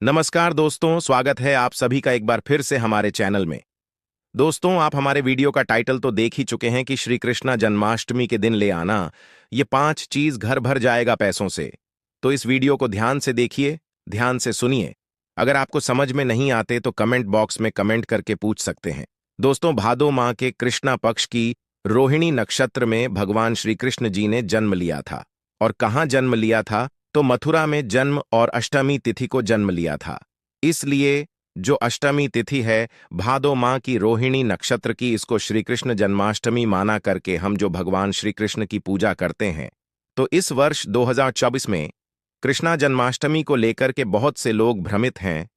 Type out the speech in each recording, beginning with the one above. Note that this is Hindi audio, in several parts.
नमस्कार दोस्तों, स्वागत है आप सभी का एक बार फिर से हमारे चैनल में। दोस्तों, आप हमारे वीडियो का टाइटल तो देख ही चुके हैं कि श्री कृष्णा जन्माष्टमी के दिन ले आना ये 5 चीज घर भर जाएगा पैसों से। तो इस वीडियो को ध्यान से देखिए, ध्यान से सुनिए। अगर आपको समझ में नहीं आते तो कमेंट बॉक्स में कमेंट करके पूछ सकते हैं। दोस्तों, भादो माह के कृष्णा पक्ष की रोहिणी नक्षत्र में भगवान श्री कृष्ण जी ने जन्म लिया था। और कहाँ जन्म लिया था? तो मथुरा में जन्म और अष्टमी तिथि को जन्म लिया था। इसलिए जो अष्टमी तिथि है भादो माह की रोहिणी नक्षत्र की, इसको श्री कृष्ण जन्माष्टमी माना करके हम जो भगवान श्री कृष्ण की पूजा करते हैं। तो इस वर्ष 2024 में कृष्णा जन्माष्टमी को लेकर के बहुत से लोग भ्रमित हैं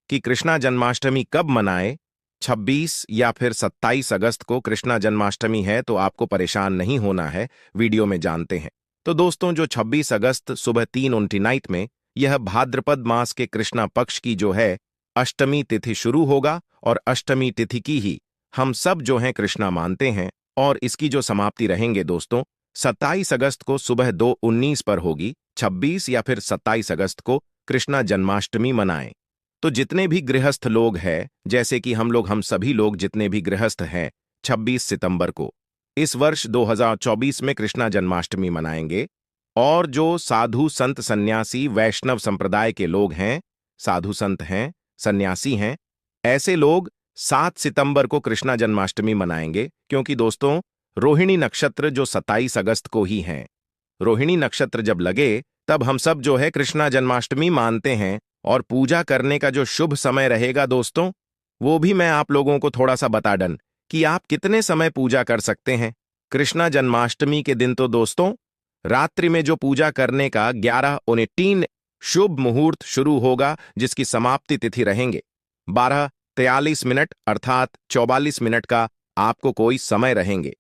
कि कृष्णा जन्माष्टमी कब मनाए। 26 या फिर 27 अगस्त को कृष्णा जन्माष्टमी है, तो आपको परेशान नहीं होना है, वीडियो में जानते हैं। तो दोस्तों, जो 26 अगस्त सुबह 3:29 में यह भाद्रपद मास के कृष्णा पक्ष की जो है अष्टमी तिथि शुरू होगा, और अष्टमी तिथि की ही हम सब जो हैं कृष्णा मानते हैं। और इसकी जो समाप्ति रहेंगे दोस्तों 27 अगस्त को सुबह 2:19 पर होगी। 26 या फिर 27 अगस्त को कृष्णा जन्माष्टमी मनाएं। तो जितने भी गृहस्थ लोग हैं, जैसे कि हम सभी लोग जितने भी गृहस्थ हैं, 26 सितंबर को इस वर्ष 2024 में कृष्णा जन्माष्टमी मनाएंगे। और जो साधु संत सन्यासी वैष्णव संप्रदाय के लोग हैं, साधु संत हैं, सन्यासी हैं, ऐसे लोग 7 सितंबर को कृष्णा जन्माष्टमी मनाएंगे। क्योंकि दोस्तों, रोहिणी नक्षत्र जो 27 अगस्त को ही है, रोहिणी नक्षत्र जब लगे तब हम सब जो है कृष्णा जन्माष्टमी मानते हैं। और पूजा करने का जो शुभ समय रहेगा दोस्तों, वो भी मैं आप लोगों को थोड़ा सा बता डन कि आप कितने समय पूजा कर सकते हैं कृष्णा जन्माष्टमी के दिन। तो दोस्तों, रात्रि में जो पूजा करने का 11:19 शुभ मुहूर्त शुरू होगा, जिसकी समाप्ति तिथि रहेंगे 12:43 अर्थात 44 मिनट का आपको कोई समय रहेंगे।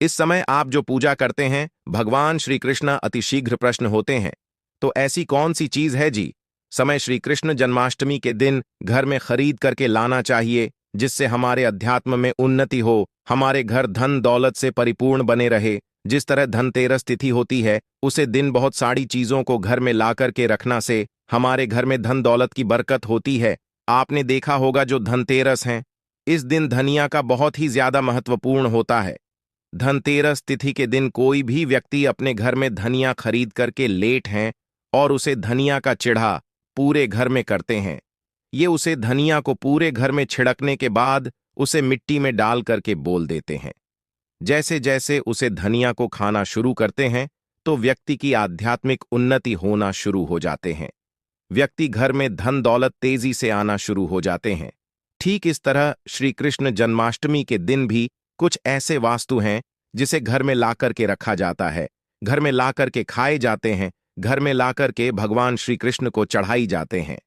इस समय आप जो पूजा करते हैं, भगवान श्री कृष्ण अतिशीघ्र प्रश्न होते हैं। तो ऐसी कौन सी चीज है जी समय श्री कृष्ण जन्माष्टमी के दिन घर में खरीद करके लाना चाहिए, जिससे हमारे अध्यात्म में उन्नति हो, हमारे घर धन दौलत से परिपूर्ण बने रहे। जिस तरह धनतेरस तिथि होती है, उसे दिन बहुत सारी चीजों को घर में ला करके रखना से हमारे घर में धन दौलत की बरकत होती है। आपने देखा होगा जो धनतेरस है, इस दिन धनिया का बहुत ही ज्यादा महत्वपूर्ण होता है। धनतेरस तिथि के दिन कोई भी व्यक्ति अपने घर में धनिया खरीद करके लेट हैं और उसे धनिया का चिढ़ा पूरे घर में करते हैं। ये उसे धनिया को पूरे घर में छिड़कने के बाद उसे मिट्टी में डाल करके बोल देते हैं। जैसे जैसे उसे धनिया को खाना शुरू करते हैं, तो व्यक्ति की आध्यात्मिक उन्नति होना शुरू हो जाते हैं। व्यक्ति घर में धन दौलत तेजी से आना शुरू हो जाते हैं। ठीक इस तरह श्री कृष्ण जन्माष्टमी के दिन भी कुछ ऐसे वास्तु हैं जिसे घर में ला करके रखा जाता है, घर में ला करके खाए जाते हैं, घर में ला करके भगवान श्री कृष्ण को चढ़ाई जाते हैं।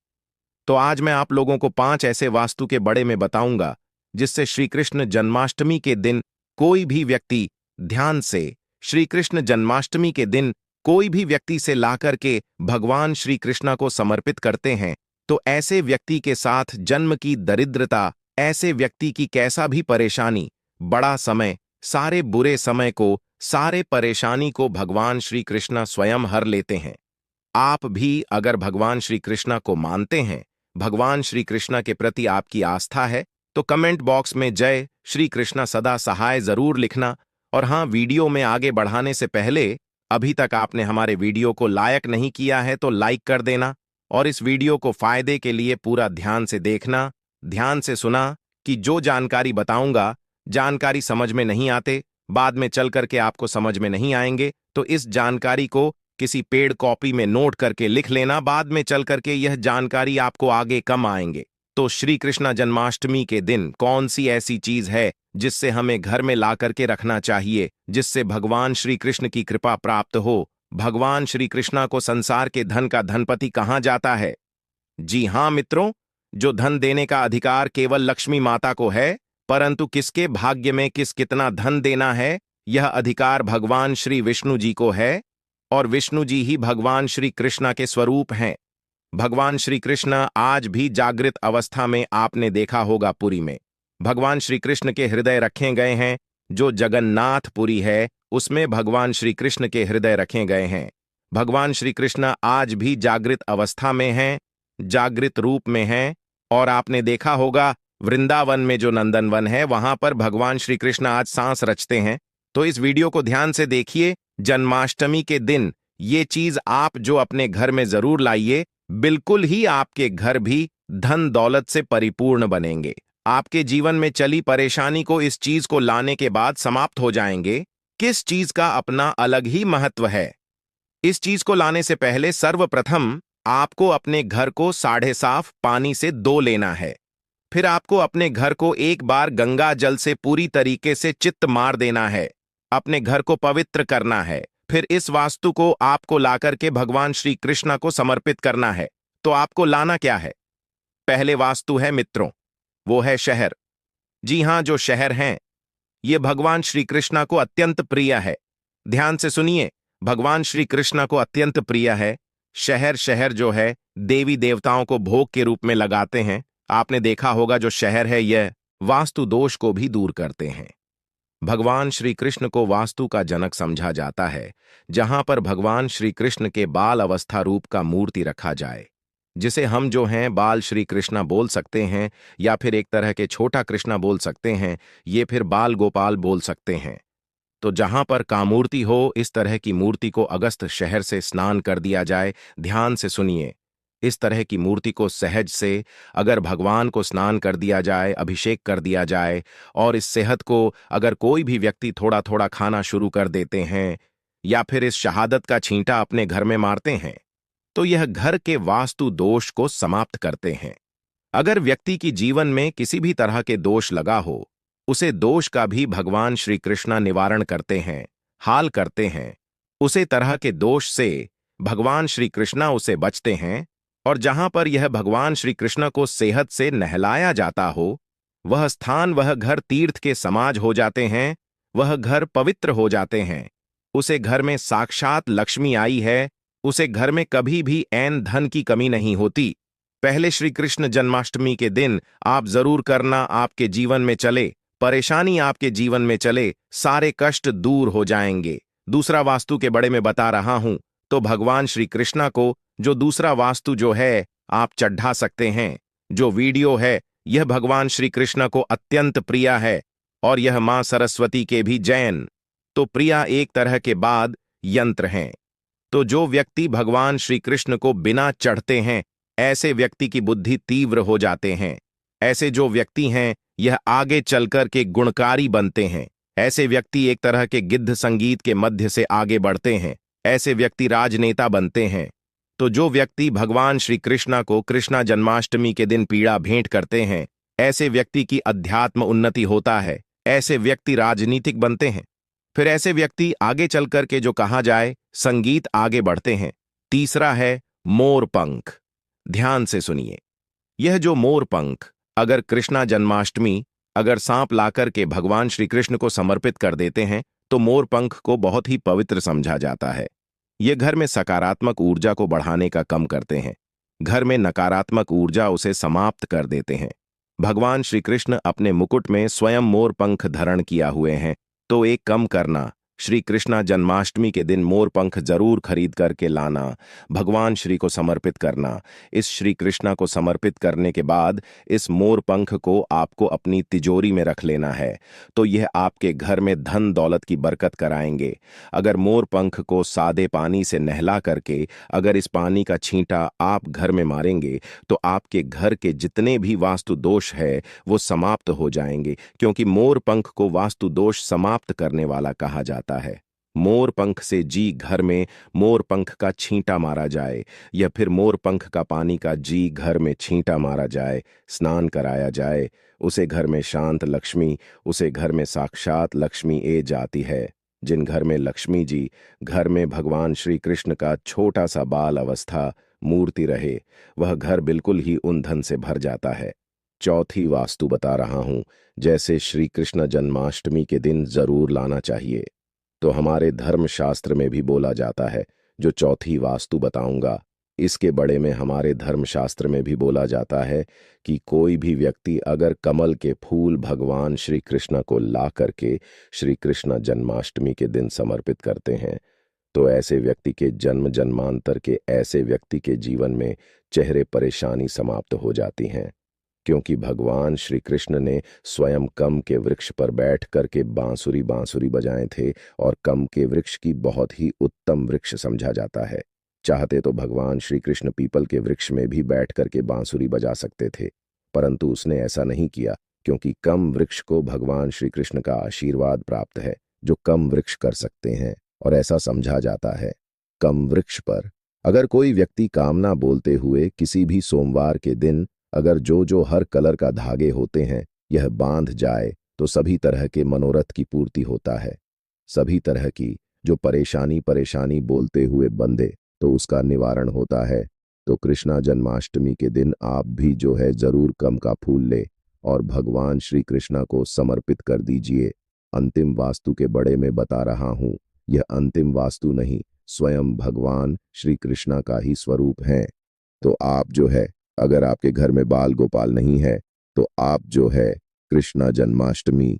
तो आज मैं आप लोगों को 5 ऐसे वास्तु के बड़े में बताऊंगा, जिससे श्री कृष्ण जन्माष्टमी के दिन कोई भी व्यक्ति ध्यान से श्री कृष्ण जन्माष्टमी के दिन कोई भी व्यक्ति से लाकर के भगवान श्री कृष्ण को समर्पित करते हैं, तो ऐसे व्यक्ति के साथ जन्म की दरिद्रता, ऐसे व्यक्ति की कैसा भी परेशानी, बड़ा समय, सारे बुरे समय को, सारे परेशानी को भगवान श्री कृष्ण स्वयं हर लेते हैं। आप भी अगर भगवान श्री कृष्ण को मानते हैं, भगवान श्री कृष्ण के प्रति आपकी आस्था है, तो कमेंट बॉक्स में जय श्री कृष्ण सदा सहाय जरूर लिखना। और हाँ, वीडियो में आगे बढ़ाने से पहले अभी तक आपने हमारे वीडियो को लाइक नहीं किया है तो लाइक कर देना, और इस वीडियो को फायदे के लिए पूरा ध्यान से देखना, ध्यान से सुना कि जो जानकारी बताऊंगा, जानकारी समझ में नहीं आते, बाद में चल करके आपको समझ में नहीं आएंगे, तो इस जानकारी को किसी पेड़ कॉपी में नोट करके लिख लेना, बाद में चल करके यह जानकारी आपको आगे कम आएंगे। तो श्री कृष्ण जन्माष्टमी के दिन कौन सी ऐसी चीज है जिससे हमें घर में ला करके रखना चाहिए, जिससे भगवान श्री कृष्ण की कृपा प्राप्त हो। भगवान श्री कृष्ण को संसार के धन का धनपति कहा जाता है। जी हां मित्रों, जो धन देने का अधिकार केवल लक्ष्मी माता को है, परंतु किसके भाग्य में कितना धन देना है, यह अधिकार भगवान श्री विष्णु जी को है। और विष्णु जी ही भगवान श्री कृष्ण के स्वरूप हैं। भगवान श्री कृष्ण आज भी जागृत अवस्था में आपने देखा होगा पुरी में भगवान श्री कृष्ण के हृदय रखे गए हैं। जो जगन्नाथपुरी है, उसमें भगवान श्री कृष्ण के हृदय रखे गए हैं। भगवान श्री कृष्ण आज भी जागृत अवस्था में हैं। जागृत रूप में हैं। और आपने देखा होगा वृंदावन में जो नंदनवन है वहां पर भगवान श्री कृष्ण आज सांस रचते हैं। तो इस वीडियो को ध्यान से देखिए। जन्माष्टमी के दिन ये चीज आप जो अपने घर में जरूर लाइए, बिल्कुल ही आपके घर भी धन दौलत से परिपूर्ण बनेंगे। आपके जीवन में चली परेशानी को इस चीज को लाने के बाद समाप्त हो जाएंगे। किस चीज का अपना अलग ही महत्व है। इस चीज को लाने से पहले सर्वप्रथम आपको अपने घर को साढ़े साफ पानी से धो लेना है। फिर आपको अपने घर को एक बार गंगा जल से पूरी तरीके से चित्त मार देना है। अपने घर को पवित्र करना है। फिर इस वास्तु को आपको लाकर के भगवान श्री कृष्ण को समर्पित करना है। तो आपको लाना क्या है? पहले वास्तु है मित्रों, वो है शहर। जी हां, जो शहर हैं ये भगवान श्री कृष्ण को अत्यंत प्रिय है। ध्यान से सुनिए, भगवान श्री कृष्ण को अत्यंत प्रिय है शहर। शहर जो है देवी देवताओं को भोग के रूप में लगाते हैं। आपने देखा होगा जो शहर है यह वास्तु दोष को भी दूर करते हैं। भगवान श्री कृष्ण को वास्तु का जनक समझा जाता है। जहां पर भगवान श्री कृष्ण के बाल अवस्था रूप का मूर्ति रखा जाए, जिसे हम जो हैं बाल श्री कृष्णा बोल सकते हैं, या फिर एक तरह के छोटा कृष्णा बोल सकते हैं, ये फिर बाल गोपाल बोल सकते हैं। तो जहां पर कामूर्ति हो, इस तरह की मूर्ति को अगस्त शहर से स्नान कर दिया जाए। ध्यान से सुनिए, इस तरह की मूर्ति को सहज से अगर भगवान को स्नान कर दिया जाए, अभिषेक कर दिया जाए, और इस सेहत को अगर कोई भी व्यक्ति थोड़ा थोड़ा खाना शुरू कर देते हैं, या फिर इस शहादत का छींटा अपने घर में मारते हैं, तो यह घर के वास्तु दोष को समाप्त करते हैं। अगर व्यक्ति की जीवन में किसी भी तरह के दोष लगा हो, उसे दोष का भी भगवान श्री कृष्ण निवारण करते हैं, हाल करते हैं। उसे तरह के दोष से भगवान श्री कृष्ण उसे बचते हैं। और जहां पर यह भगवान श्री कृष्ण को सेहत से नहलाया जाता हो, वह स्थान, वह घर तीर्थ के समाज हो जाते हैं। वह घर पवित्र हो जाते हैं। उसे घर में साक्षात लक्ष्मी आई है। उसे घर में कभी भी ऐन धन की कमी नहीं होती। पहले श्री कृष्ण जन्माष्टमी के दिन आप जरूर करना, आपके जीवन में चले, परेशानी आपके जीवन में चले, सारे कष्ट दूर हो जाएंगे। दूसरा वास्तु के बड़े में बता रहा हूं, तो भगवान श्री कृष्ण को जो दूसरा वास्तु जो है आप चढ़ा सकते हैं। जो वीडियो है यह भगवान श्री कृष्ण को अत्यंत प्रिय है, और यह मां सरस्वती के भी जैन तो प्रिया एक तरह के बाद यंत्र हैं। तो जो व्यक्ति भगवान श्री कृष्ण को बिना चढ़ते हैं, ऐसे व्यक्ति की बुद्धि तीव्र हो जाते हैं। ऐसे जो व्यक्ति हैं यह आगे चलकर के गुणकारी बनते हैं। ऐसे व्यक्ति एक तरह के गिद्ध संगीत के मध्य से आगे बढ़ते हैं। ऐसे व्यक्ति राजनेता बनते हैं। तो जो व्यक्ति भगवान श्री कृष्ण को कृष्णा जन्माष्टमी के दिन पीड़ा भेंट करते हैं, ऐसे व्यक्ति की अध्यात्म उन्नति होता है। ऐसे व्यक्ति राजनीतिक बनते हैं। फिर ऐसे व्यक्ति आगे चलकर के जो कहा जाए संगीत आगे बढ़ते हैं। तीसरा है मोर पंख। ध्यान से सुनिए, यह जो मोर पंख अगर कृष्णा जन्माष्टमी अगर सांप लाकर के भगवान श्री कृष्ण को समर्पित कर देते हैं, तो मोर पंख को बहुत ही पवित्र समझा जाता है। ये घर में सकारात्मक ऊर्जा को बढ़ाने का काम करते हैं। घर में नकारात्मक ऊर्जा उसे समाप्त कर देते हैं। भगवान श्री कृष्ण अपने मुकुट में स्वयं मोर पंख धारण किया हुए हैं। तो एक कम करना, श्री कृष्णा जन्माष्टमी के दिन मोर पंख जरूर खरीद करके लाना, भगवान श्री को समर्पित करना। इस श्री कृष्णा को समर्पित करने के बाद इस मोर पंख को आपको अपनी तिजोरी में रख लेना है। तो यह आपके घर में धन दौलत की बरकत कराएंगे। अगर मोर पंख को सादे पानी से नहला करके अगर इस पानी का छींटा आप घर में मारेंगे, तो आपके घर के जितने भी वास्तु दोष है वो समाप्त हो जाएंगे। क्योंकि मोर पंख को वास्तु दोष समाप्त करने वाला कहा जाता है। मोर पंख से जी घर में मोर पंख का छींटा मारा जाए, या फिर मोर पंख का पानी का जी घर में छींटा मारा जाए, स्नान कराया जाए, उसे घर में शांत लक्ष्मी, उसे घर में साक्षात लक्ष्मी ए जाती है। जिन घर में लक्ष्मी जी घर में भगवान श्री कृष्ण का छोटा सा बाल अवस्था मूर्ति रहे, वह घर बिल्कुल ही उन धन से भर जाता है। चौथी वास्तु बता रहा हूं, जैसे श्री कृष्ण जन्माष्टमी के दिन जरूर लाना चाहिए। तो हमारे धर्मशास्त्र में भी बोला जाता है। जो चौथी वास्तु बताऊंगा, इसके बड़े में हमारे धर्मशास्त्र में भी बोला जाता है कि कोई भी व्यक्ति अगर कमल के फूल भगवान श्री कृष्ण को ला करके श्री कृष्ण जन्माष्टमी के दिन समर्पित करते हैं, तो ऐसे व्यक्ति के जन्म जन्मांतर के ऐसे व्यक्ति के जीवन में चेहरे परेशानी समाप्त हो जाती हैं, क्योंकि भगवान श्री कृष्ण ने स्वयं कम के वृक्ष पर बैठ करके बांसुरी बांसुरी बजाए थे, और कम के वृक्ष की बहुत ही उत्तम वृक्ष समझा जाता है। चाहते तो भगवान श्री कृष्ण पीपल के वृक्ष में भी बैठ करके बांसुरी बजा सकते थे, परंतु उसने ऐसा नहीं किया, क्योंकि कम वृक्ष को भगवान श्री कृष्ण का आशीर्वाद प्राप्त है, जो कम वृक्ष कर सकते हैं, और ऐसा समझा जाता है। कम वृक्ष पर अगर कोई व्यक्ति कामना बोलते हुए किसी भी सोमवार के दिन अगर जो हर कलर का धागे होते हैं यह बांध जाए, तो सभी तरह के मनोरथ की पूर्ति होता है। सभी तरह की जो परेशानी परेशानी बोलते हुए बंधे, तो उसका निवारण होता है। तो कृष्णा जन्माष्टमी के दिन आप भी जो है जरूर कम का फूल ले और भगवान श्री कृष्णा को समर्पित कर दीजिए। अंतिम वास्तु के बड़े में बता रहा हूं, यह अंतिम वास्तु नहीं, स्वयं भगवान श्री कृष्णा का ही स्वरूप है। तो आप जो है, अगर आपके घर में बाल गोपाल नहीं है, तो आप जो है कृष्णा जन्माष्टमी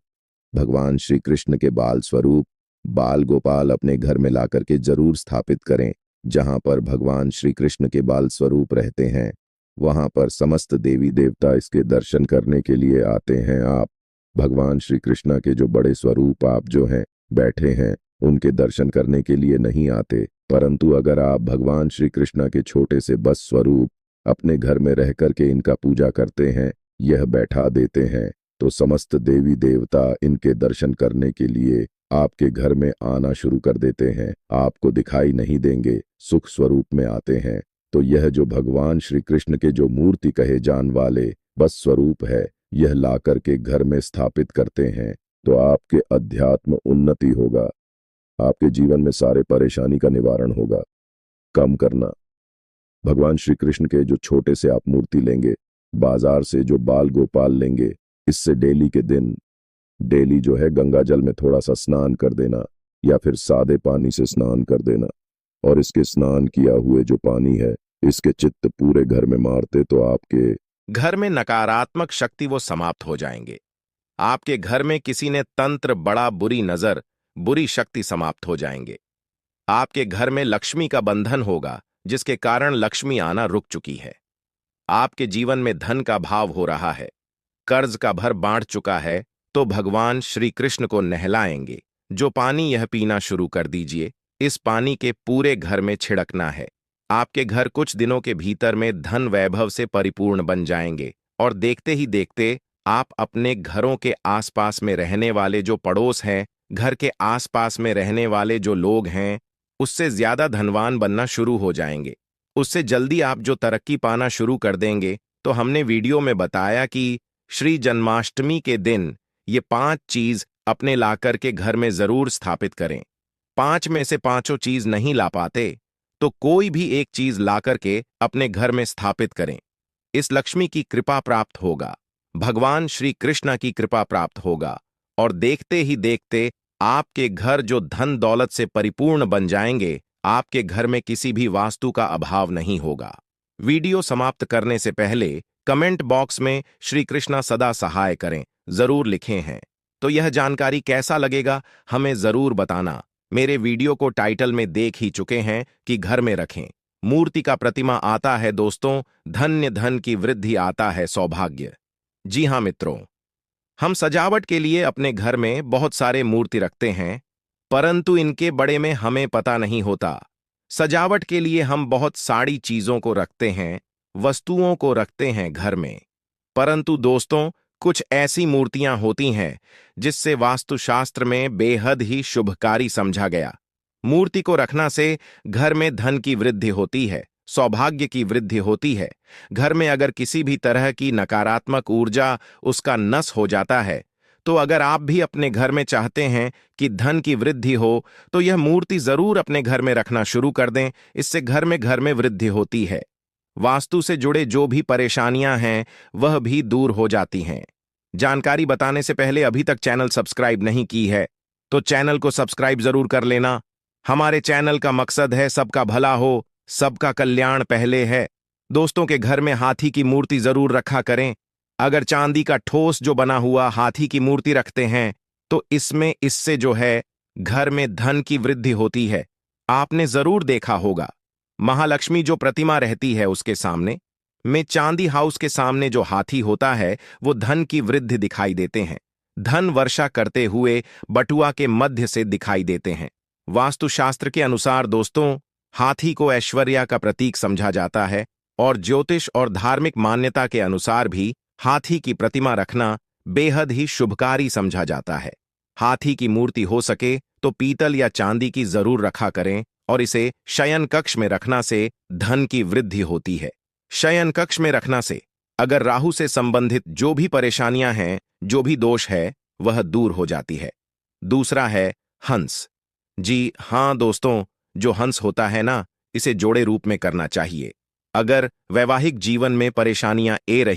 भगवान श्री कृष्ण के बाल स्वरूप बाल गोपाल अपने घर में लाकर के जरूर स्थापित करें। जहां पर भगवान श्री कृष्ण के बाल स्वरूप रहते हैं, वहां पर समस्त देवी देवता इसके दर्शन करने के लिए आते हैं। आप भगवान श्री कृष्ण के जो बड़े स्वरूप आप जो हैं बैठे हैं, उनके दर्शन करने के लिए नहीं आते, परंतु अगर आप भगवान श्री कृष्ण के छोटे से बस स्वरूप अपने घर में रह करके इनका पूजा करते हैं, यह बैठा देते हैं, तो समस्त देवी देवता इनके दर्शन करने के लिए आपके घर में आना शुरू कर देते हैं। आपको दिखाई नहीं देंगे, सुख स्वरूप में आते हैं। तो यह जो भगवान श्री कृष्ण के जो मूर्ति कहे जान वाले बस स्वरूप है, यह ला करके घर में स्थापित करते हैं, तो आपके अध्यात्म उन्नति होगा, आपके जीवन में सारे परेशानी का निवारण होगा। कम करना, भगवान श्री कृष्ण के जो छोटे से आप मूर्ति लेंगे, बाजार से जो बाल गोपाल लेंगे, इससे डेली के दिन डेली जो है गंगा जल में थोड़ा सा स्नान कर देना, या फिर सादे पानी से स्नान कर देना, और इसके स्नान किया हुए जो पानी है, इसके चित्त पूरे घर में मारते, तो आपके घर में नकारात्मक शक्ति वो समाप्त हो जाएंगे। आपके घर में किसी ने तंत्र बड़ा बुरी नजर बुरी शक्ति समाप्त हो जाएंगे। आपके घर में लक्ष्मी का बंधन होगा, जिसके कारण लक्ष्मी आना रुक चुकी है। आपके जीवन में धन का भाव हो रहा है, कर्ज का भर बांट चुका है, तो भगवान श्री कृष्ण को नहलाएंगे। जो पानी यह पीना शुरू कर दीजिए, इस पानी के पूरे घर में छिड़कना है। आपके घर कुछ दिनों के भीतर में धन वैभव से परिपूर्ण बन जाएंगे, और देखते ही देखते आप अपने घरों के आसपास में रहने वाले जो पड़ोस हैं, घर के आसपास में रहने वाले जो लोग हैं, उससे ज्यादा धनवान बनना शुरू हो जाएंगे। उससे जल्दी आप जो तरक्की पाना शुरू कर देंगे। तो हमने वीडियो में बताया कि श्री जन्माष्टमी के दिन ये 5 चीज अपने लाकर के घर में जरूर स्थापित करें। 5 में से पांचों चीज नहीं ला पाते, तो कोई भी एक चीज लाकर के अपने घर में स्थापित करें। इस लक्ष्मी की कृपा प्राप्त होगा, भगवान श्री कृष्ण की कृपा प्राप्त होगा, और देखते ही देखते आपके घर जो धन दौलत से परिपूर्ण बन जाएंगे। आपके घर में किसी भी वास्तु का अभाव नहीं होगा। वीडियो समाप्त करने से पहले कमेंट बॉक्स में श्री कृष्णा सदा सहाय करें जरूर लिखे हैं। तो यह जानकारी कैसा लगेगा हमें जरूर बताना। मेरे वीडियो को टाइटल में देख ही चुके हैं कि घर में रखें मूर्ति का प्रतिमा आता है दोस्तों, धन्य धन की वृद्धि आता है सौभाग्य। जी हाँ मित्रों, हम सजावट के लिए अपने घर में बहुत सारे मूर्ति रखते हैं, परंतु इनके बड़े में हमें पता नहीं होता। सजावट के लिए हम बहुत सारी चीजों को रखते हैं, वस्तुओं को रखते हैं घर में, परंतु दोस्तों कुछ ऐसी मूर्तियां होती हैं जिससे वास्तुशास्त्र में बेहद ही शुभकारी समझा गया। मूर्ति को रखना से घर में धन की वृद्धि होती है, सौभाग्य की वृद्धि होती है। घर में अगर किसी भी तरह की नकारात्मक ऊर्जा उसका नस हो जाता है, तो अगर आप भी अपने घर में चाहते हैं कि धन की वृद्धि हो, तो यह मूर्ति जरूर अपने घर में रखना शुरू कर दें। इससे घर में वृद्धि होती है। वास्तु से जुड़े जो भी परेशानियां हैं वह भी दूर हो जाती हैं। जानकारी बताने से पहले अभी तक चैनल सब्सक्राइब नहीं की है, तो चैनल को सब्सक्राइब जरूर कर लेना। हमारे चैनल का मकसद है सबका भला हो, सबका कल्याण पहले है। दोस्तों के घर में हाथी की मूर्ति जरूर रखा करें। अगर चांदी का ठोस जो बना हुआ हाथी की मूर्ति रखते हैं, तो इससे जो है घर में धन की वृद्धि होती है। आपने जरूर देखा होगा, महालक्ष्मी जो प्रतिमा रहती है उसके सामने में चांदी हाउस के सामने जो हाथी होता है वो धन की वृद्धि दिखाई देते हैं। धन वर्षा करते हुए बटुआ के मध्य से दिखाई देते हैं। वास्तुशास्त्र के अनुसार दोस्तों, हाथी को ऐश्वर्य का प्रतीक समझा जाता है और ज्योतिष और धार्मिक मान्यता के अनुसार भी हाथी की प्रतिमा रखना बेहद ही शुभकारी समझा जाता है। हाथी की मूर्ति हो सके तो पीतल या चांदी की जरूर रखा करें और इसे शयन कक्ष में रखना से धन की वृद्धि होती है। शयन कक्ष में रखना से अगर राहु से संबंधित जो भी परेशानियां हैं, जो भी दोष है, वह दूर हो जाती है। दूसरा है हंस। जी हां दोस्तों, जो हंस होता है ना, इसे जोड़े रूप में करना चाहिए। अगर वैवाहिक जीवन में परेशानियां ए रही